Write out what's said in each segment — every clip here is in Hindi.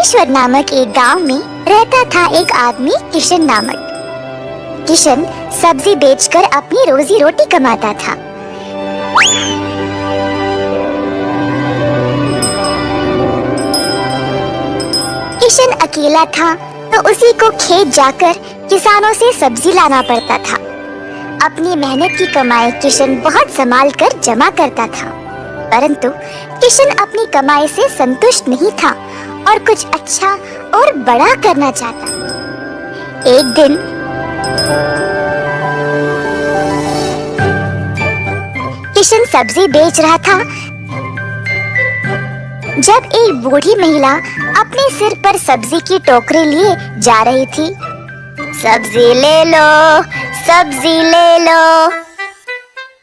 जलेश्वर नामक एक गांव में रहता था एक आदमी किशन नामक। किशन सब्जी बेचकर अपनी रोजी रोटी कमाता था। किशन अकेला था तो उसी को खेत जाकर किसानों से सब्जी लाना पड़ता था। अपनी मेहनत की कमाई किशन बहुत संभाल कर जमा करता था, परंतु किशन अपनी कमाई से संतुष्ट नहीं था और कुछ अच्छा और बड़ा करना चाहता। एक दिन किशन सब्जी बेच रहा था जब एक बूढ़ी महिला अपने सिर पर सब्जी की टोकरी लिए जा रही थी। सब्जी ले लो, सब्जी ले लो।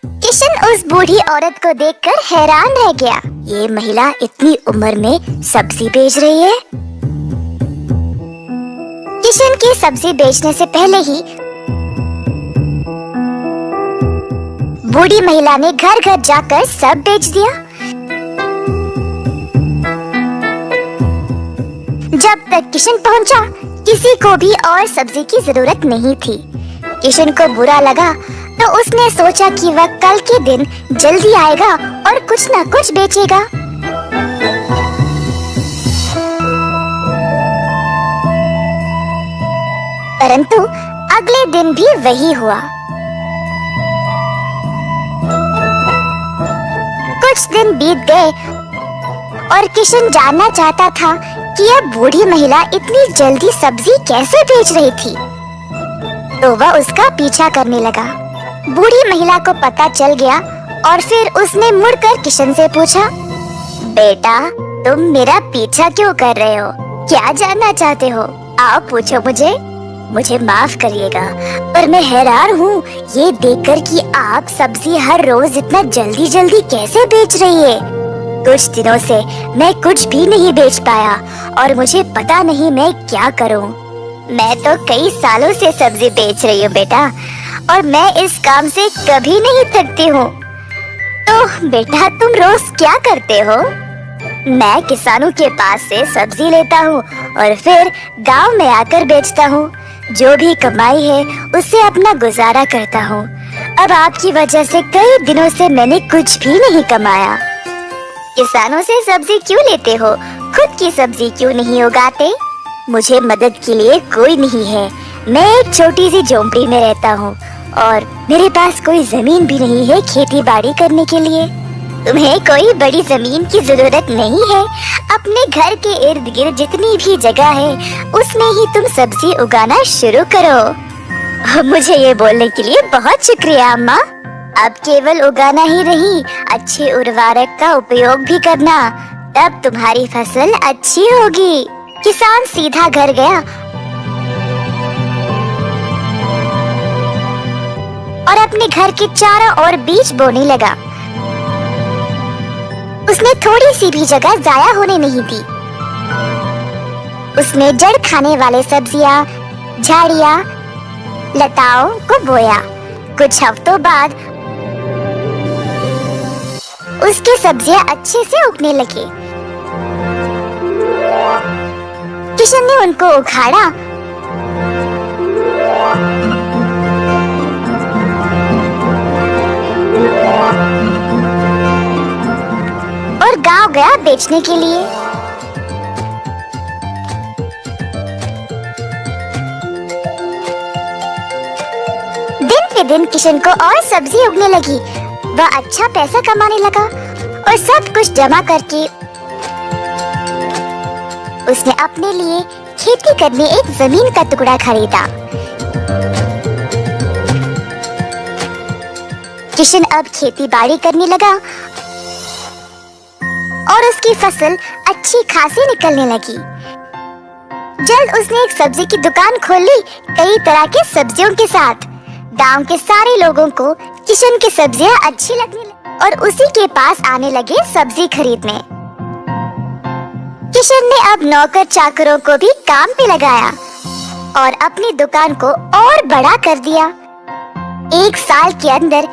किशन उस बूढ़ी औरत को देखकर हैरान रह गया। ये महिला इतनी उम्र में सब्जी बेच रही है। किशन के सब्जी बेचने से पहले ही बूढ़ी महिला ने घर घर जाकर सब बेच दिया। जब तक किशन पहुंचा, किसी को भी और सब्जी की जरूरत नहीं थी। किशन को बुरा लगा तो उसने सोचा कि वह कल के दिन जल्दी आएगा और कुछ न कुछ बेचेगा। परंतु अगले दिन भी वही हुआ। कुछ दिन बीत गए और किशन जानना चाहता था कि यह बूढ़ी महिला इतनी जल्दी सब्जी कैसे बेच रही थी, तो वह उसका पीछा करने लगा। बूढ़ी महिला को पता चल गया और फिर उसने मुड़कर किशन से पूछा, बेटा तुम मेरा पीछा क्यों कर रहे हो? क्या जानना चाहते हो? आओ पूछो मुझे माफ करिएगा, पर मैं हैरान हूँ ये देखकर कि आप सब्जी हर रोज इतना जल्दी जल्दी कैसे बेच रही है। कुछ दिनों से मैं कुछ भी नहीं बेच पाया और मुझे पता नहीं मैं क्या करूँ। मैं तो कई सालों से सब्जी बेच रही हूँ बेटा, और मैं इस काम से कभी नहीं थकती हूँ। तो बेटा तुम रोज क्या करते हो? मैं किसानों के पास से सब्जी लेता हूँ और फिर गांव में आकर बेचता हूँ। जो भी कमाई है उससे अपना गुजारा करता हूँ। अब आपकी वजह से कई दिनों से मैंने कुछ भी नहीं कमाया। किसानों से सब्जी क्यों लेते हो? खुद की सब्जी क्यों नहीं उगाते? मुझे मदद के लिए कोई नहीं है। मैं एक छोटी सी झोंपड़ी में रहता हूँ और मेरे पास कोई जमीन भी नहीं है खेती बाड़ी करने के लिए। तुम्हें कोई बड़ी जमीन की जरूरत नहीं है। अपने घर के इर्द गिर्द जितनी भी जगह है उसमें ही तुम सब्जी उगाना शुरू करो। मुझे ये बोलने के लिए बहुत शुक्रिया अम्मा। अब केवल उगाना ही नहीं, अच्छे उर्वरक का उपयोग भी करना, तब तुम्हारी फसल अच्छी होगी। किसान सीधा घर गया और अपने घर के चारों ओर बीज बोने लगा। उसने थोड़ी सी भी जगह जाया होने नहीं दी। उसने जड़ खाने वाले सब्जियां, झाड़ियां, लताओं को बोया। कुछ हफ्तों बाद उसकी सब्जियां अच्छे से उगने लगी। किशन ने उनको उखाड़ा और गांव गया बेचने के लिए। दिन पे दिन किशन को और सब्जी उगने लगी। वह अच्छा पैसा कमाने लगा और सब कुछ जमा करके उसने अपने लिए खेती करने एक जमीन का टुकड़ा खरीदा। किशन अब खेती बाड़ी करने लगा और उसकी फसल अच्छी खासी निकलने लगी। जल्द उसने एक सब्जी की दुकान खोल ली, कई तरह के सब्जियों के साथ। गांव के सारे लोगों को किशन की सब्जियां अच्छी लगने लगी और उसी के पास आने लगे सब्जी खरीदने। किशन ने अब नौकर चाकरों को भी काम पे लगाया और अपनी दुकान को और बड़ा कर दिया। एक साल के अंदर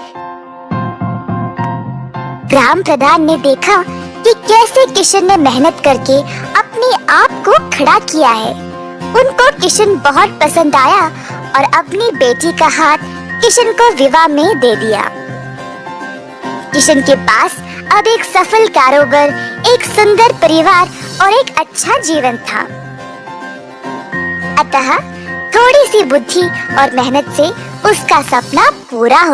ग्राम प्रधान ने देखा कि कैसे किशन ने मेहनत करके अपने आप को खड़ा किया है। उनको किशन बहुत पसंद आया और अपनी बेटी का हाथ किशन को विवाह में दे दिया। किशन के पास अब एक सफल कारोबार, एक सुंदर परिवार और एक अच्छा जीवन था। अतः थोड़ी सी बुद्धि और मेहनत से उसका सपना पूरा हो